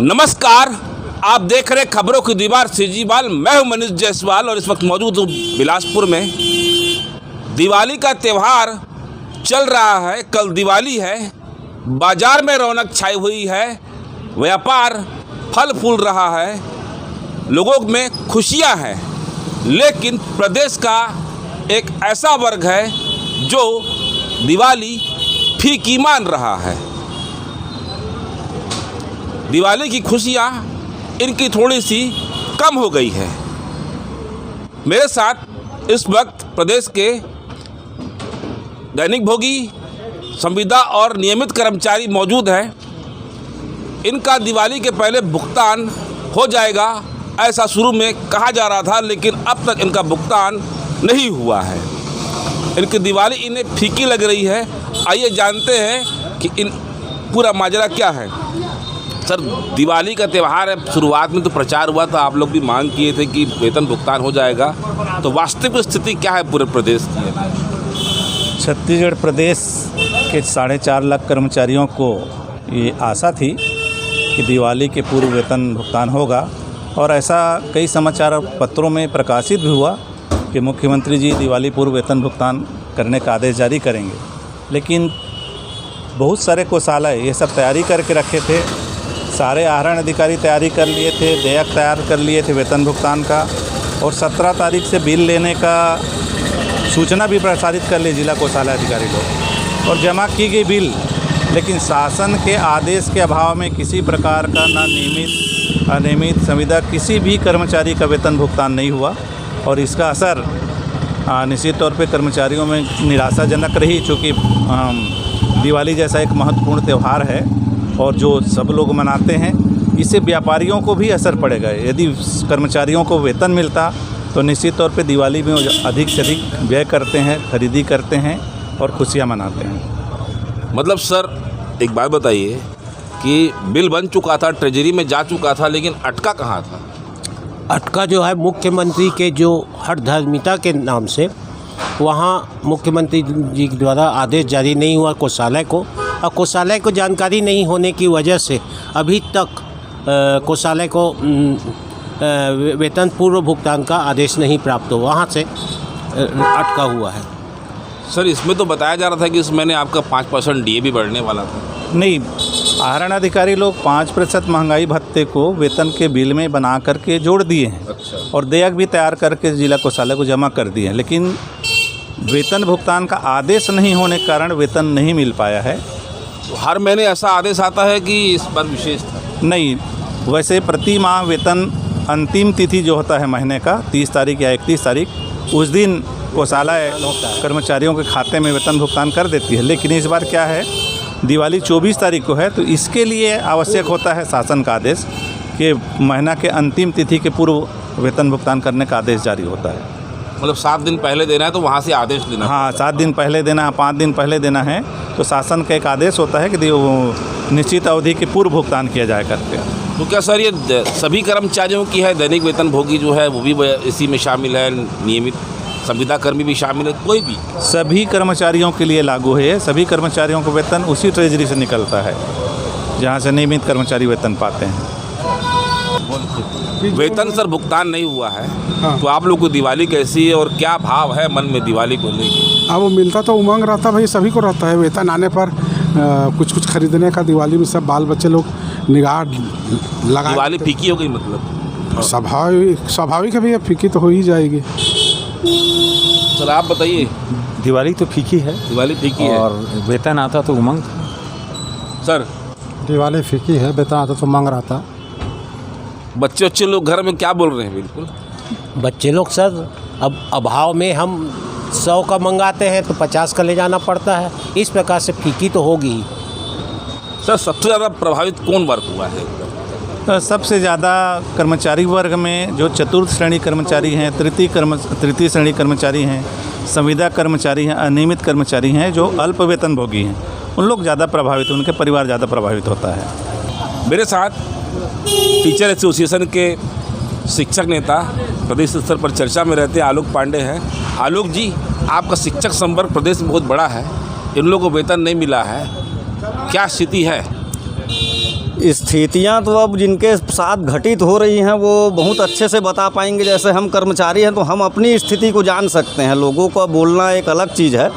नमस्कार, आप देख रहे खबरों की दीवार सीजीवाल। मैं हूं मनीष जायसवाल और इस वक्त मौजूद हूं बिलासपुर में। दिवाली का त्यौहार चल रहा है, कल दिवाली है। बाजार में रौनक छाई हुई है, व्यापार फल फूल रहा है, लोगों में खुशियां हैं। लेकिन प्रदेश का एक ऐसा वर्ग है जो दिवाली फीकी मान रहा है। दिवाली की खुशियाँ इनकी थोड़ी सी कम हो गई है। मेरे साथ इस वक्त प्रदेश के दैनिक भोगी, संविदा और नियमित कर्मचारी मौजूद हैं। इनका दिवाली के पहले भुगतान हो जाएगा ऐसा शुरू में कहा जा रहा था, लेकिन अब तक इनका भुगतान नहीं हुआ है। इनकी दिवाली इन्हें फीकी लग रही है। आइए जानते हैं कि इन पूरा माजरा क्या है। सर, दिवाली का त्यौहार है, शुरुआत में तो प्रचार हुआ था, आप लोग भी मांग किए थे कि वेतन भुगतान हो जाएगा, तो वास्तविक स्थिति क्या है पूरे प्रदेश की? छत्तीसगढ़ प्रदेश के 4.5 लाख कर्मचारियों को ये आशा थी कि दिवाली के पूर्व वेतन भुगतान होगा, और ऐसा कई समाचार पत्रों में प्रकाशित भी हुआ कि मुख्यमंत्री जी दिवाली पूर्व वेतन भुगतान करने का आदेश जारी करेंगे। लेकिन बहुत सारे कोषालय ये सब तैयारी करके रखे थे, सारे आहरण अधिकारी तैयारी कर लिए थे, देयक तैयार कर लिए थे वेतन भुगतान का, और 17 तारीख से बिल लेने का सूचना भी प्रसारित कर ली जिला कोषालय अधिकारी लोग, और जमा की गई बिल। लेकिन शासन के आदेश के अभाव में किसी प्रकार का ना नियमित अनियमित संविदा किसी भी कर्मचारी का वेतन भुगतान नहीं हुआ, और इसका असर निश्चित तौर पे कर्मचारियों में निराशाजनक रही। चूँकि दिवाली जैसा एक महत्वपूर्ण त्यौहार है और जो सब लोग मनाते हैं, इससे व्यापारियों को भी असर पड़ेगा। यदि कर्मचारियों को वेतन मिलता तो निश्चित तौर पे दिवाली में अधिक से अधिक व्यय करते हैं, खरीदी करते हैं और खुशियाँ मनाते हैं। मतलब सर, एक बात बताइए कि बिल बन चुका था, ट्रेजरी में जा चुका था, लेकिन अटका कहाँ था? अटका जो है मुख्यमंत्री के जो हठधर्मिता के नाम से वहाँ मुख्यमंत्री जी द्वारा आदेश जारी नहीं हुआ कोषालय को, और कोषालय को जानकारी नहीं होने की वजह से अभी तक कोषालय को वेतन पूर्व भुगतान का आदेश नहीं प्राप्त हुआ, वहाँ से अटका हुआ है। सर, इसमें तो बताया जा रहा था कि इस महीने आपका 5% डीए भी बढ़ने वाला था। नहीं, आहरण अधिकारी लोग 5% महंगाई भत्ते को वेतन के बिल में बना करके जोड़ दिए हैं। अच्छा। और देयक भी तैयार करके जिला कोषालय को जमा कर दिए हैं, लेकिन वेतन भुगतान का आदेश नहीं होने के कारण वेतन नहीं मिल पाया है। तो हर महीने ऐसा आदेश आता है कि इस बार विशेष था? नहीं, वैसे प्रति माह वेतन अंतिम तिथि जो होता है महीने का 30 तारीख या 31 तारीख, उस दिन कोषालय कर्मचारियों के खाते में वेतन भुगतान कर देती है। लेकिन इस बार क्या है, दिवाली 24 तारीख को है, तो इसके लिए आवश्यक होता है शासन का आदेश कि महीना के अंतिम तिथि के पूर्व वेतन भुगतान करने का आदेश जारी होता है। मतलब 7 दिन पहले देना है तो वहाँ से आदेश लेना? हाँ, 7 दिन पहले देना है, 5 दिन पहले देना है, तो शासन का एक आदेश होता है कि निश्चित अवधि के पूर्व भुगतान किया जाए करके। तो क्या सर ये सभी कर्मचारियों की है? दैनिक वेतन भोगी जो है वो भी इसी में शामिल है, नियमित संविदा कर्मी भी शामिल है, कोई भी? सभी कर्मचारियों के लिए लागू है। सभी कर्मचारियों को वेतन उसी ट्रेजरी से निकलता है जहाँ से नियमित कर्मचारी वेतन पाते हैं। वेतन सर भुगतान नहीं हुआ है। हाँ। तो आप लोग को दिवाली कैसी है और क्या भाव है मन में दिवाली को लेकर? हाँ, वो मिलता तो उमंग रहता भाई, सभी को रहता है। वेतन आने पर कुछ खरीदने का दिवाली में सब बाल बच्चे लोग निगाह लगा। दिवाली फीकी हो गई मतलब? स्वाभाविक है भैया, फीकी तो हो ही जाएगी। सर आप बताइए। दिवाली तो फीकी है, दिवाली फीकी है और वेतन आता तो उमंग। सर, दिवाली फीकी है, वेतन आता तो उमंग रहता। बच्चे लोग घर में क्या बोल रहे हैं? बिल्कुल बच्चे लोग सर, अब अभाव में हम 100 का मंगाते हैं तो 50 का ले जाना पड़ता है, इस प्रकार से फीकी तो होगी ही। सर, सबसे ज़्यादा प्रभावित कौन वर्ग हुआ है? तो सबसे ज़्यादा कर्मचारी वर्ग में जो चतुर्थ श्रेणी कर्मचारी हैं, तृतीय श्रेणी कर्मचारी हैं, संविदा कर्मचारी हैं, अनियमित कर्मचारी हैं, जो अल्प वेतन भोगी हैं, उन लोग ज़्यादा प्रभावित, उनके परिवार ज़्यादा प्रभावित होता है। मेरे साथ टीचर एसोसिएशन के शिक्षक नेता प्रदेश स्तर पर चर्चा में रहते हैं आलोक पांडे हैं। आलोक जी, आपका शिक्षक संवर्ग प्रदेश में बहुत बड़ा है, इन लोगों को वेतन नहीं मिला है, क्या स्थिति है? स्थितियां तो अब जिनके साथ घटित हो रही हैं वो बहुत अच्छे से बता पाएंगे। जैसे हम कर्मचारी हैं तो हम अपनी स्थिति को जान सकते हैं, लोगों का बोलना एक अलग चीज़ है,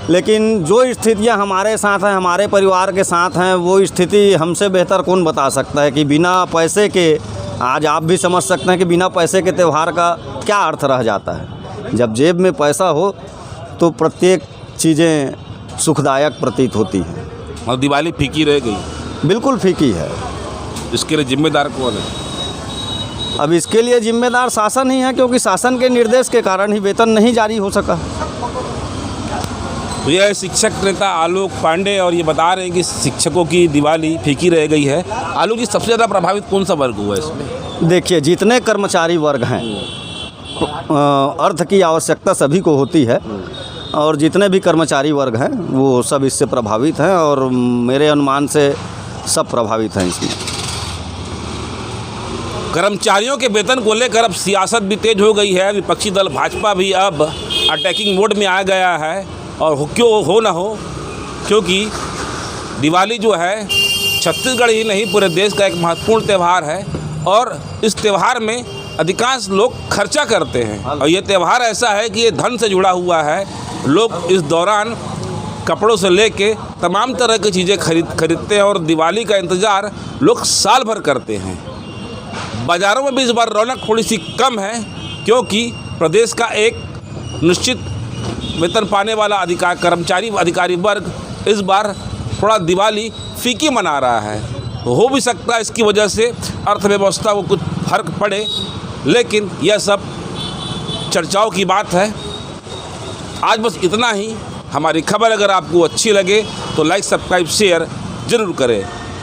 लेकिन जो स्थितियां हमारे साथ हैं, हमारे परिवार के साथ हैं, वो स्थिति हमसे बेहतर कौन बता सकता है कि बिना पैसे के, आज आप भी समझ सकते हैं कि बिना पैसे के त्यौहार का क्या अर्थ रह जाता है। जब जेब में पैसा हो तो प्रत्येक चीज़ें सुखदायक प्रतीत होती हैं। और दिवाली फीकी रह गई, बिल्कुल फीकी है। इसके लिए जिम्मेदार कौन है? अब इसके लिए जिम्मेदार शासन ही है, क्योंकि शासन के निर्देश के कारण ही वेतन नहीं जारी हो सका। तो यह शिक्षक नेता आलोक पांडे और ये बता रहे हैं कि शिक्षकों की दिवाली फीकी रह गई है। आलोक जी, सबसे ज़्यादा प्रभावित कौन सा वर्ग हुआ इसमें? देखिए, जितने कर्मचारी वर्ग हैं, अर्थ की आवश्यकता सभी को होती है, और जितने भी कर्मचारी वर्ग हैं वो सब इससे प्रभावित हैं, और मेरे अनुमान से सब प्रभावित हैं इसमें। कर्मचारियों के वेतन को लेकर अब सियासत भी तेज हो गई है। विपक्षी दल भाजपा भी अब अटैकिंग मोड में आ गया है, और क्यों हो ना हो, क्योंकि दिवाली जो है छत्तीसगढ़ ही नहीं पूरे देश का एक महत्वपूर्ण त्यौहार है, और इस त्यौहार में अधिकांश लोग खर्चा करते हैं। और ये त्यौहार ऐसा है कि ये धन से जुड़ा हुआ है। लोग इस दौरान कपड़ों से लेके तमाम तरह की चीज़ें खरीदते हैं, और दिवाली का इंतज़ार लोग साल भर करते हैं। बाज़ारों में भी इस बार रौनक थोड़ी सी कम है, क्योंकि प्रदेश का एक निश्चित वेतन पाने वाला कर्मचारी अधिकारी वर्ग इस बार थोड़ा दिवाली फीकी मना रहा है। हो भी सकता है इसकी वजह से अर्थव्यवस्था को कुछ फर्क पड़े, लेकिन यह सब चर्चाओं की बात है। आज बस इतना ही। हमारी खबर अगर आपको अच्छी लगे तो लाइक, सब्सक्राइब, शेयर ज़रूर करें।